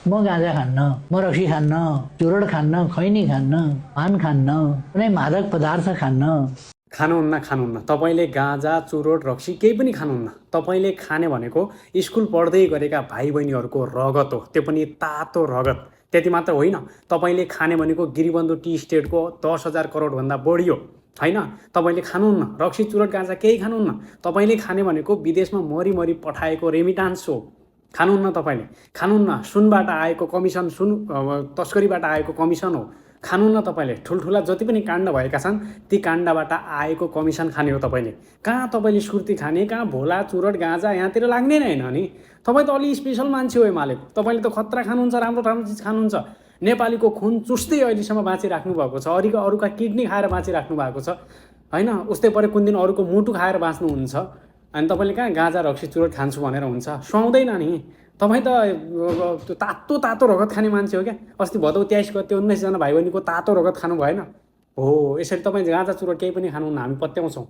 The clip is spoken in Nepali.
म गाँजा खान्न, म रक्सी खान्न, चुरोट खान्न, खैनी खान्न, पान खान्न, कुनै मादक पदार्थ खान्न। खानुहुन्न खानुहुन्न तपाईँले गाँजा चुरोट रक्सी केही पनि खानुहुन्न। तपाईँले खाने भनेको स्कुल पढ्दै गरेका भाइ बहिनीहरूको रगत हो, त्यो पनि तातो रगत। त्यति मात्र होइन, तपाईँले खाने भनेको गिरिबन्धु टी स्टेटको 10,000 करोडभन्दा बढी हो होइन। तपाईँले खानुहुन्न रक्सी चुरोट गाँजा केही खानुहुन्न। तपाईँले खाने भनेको विदेशमा मरिमरि पठाएको रेमिटान्स हो, खानुहुन्न। तपाईँले खानुहुन्न सुनबाट आएको कमिसन, तस्करीबाट आएको कमिसन हो, खानुहुन्न। तपाईँले ठुल्ठुला जति पनि काण्ड भएका छन् ती काण्डबाट आएको कमिसन खाने हो तपाईँले। कहाँ तपाईँले सुर्ती खाने, कहाँ भोला चुरोट गाँजा यहाँतिर लाग्ने नै होइन नि। तपाईँ त अलि स्पेसल मान्छे हो एमालेको। तपाईँले त खतरा खानुहुन्छ, राम्रो राम्रो चिज खानुहुन्छ। नेपालीको खुन चुस्दै अहिलेसम्म बाँचिराख्नु भएको छ, अरूका किडनी खाएर बाँचिराख्नु भएको छ होइन। उस्तै परे कुन दिन अरूको मुटु खाएर बाँच्नुहुन्छ। अनि तपाईँले कहाँ गाँजा रक्सी चुरोट खान्छु भनेर हुन्छ, सुहाउँदैन नि। तपाईँ त तातो तातो रगत खाने मान्छे हो क्या। अस्ति भदौ 23 गते 19 जना भाइ बहिनीको तातो रगत खानु भएन हो। यसरी तपाईँ गाँजा चुरोट केही पनि खानुहुन्न, हामी पत्याउँछौँ।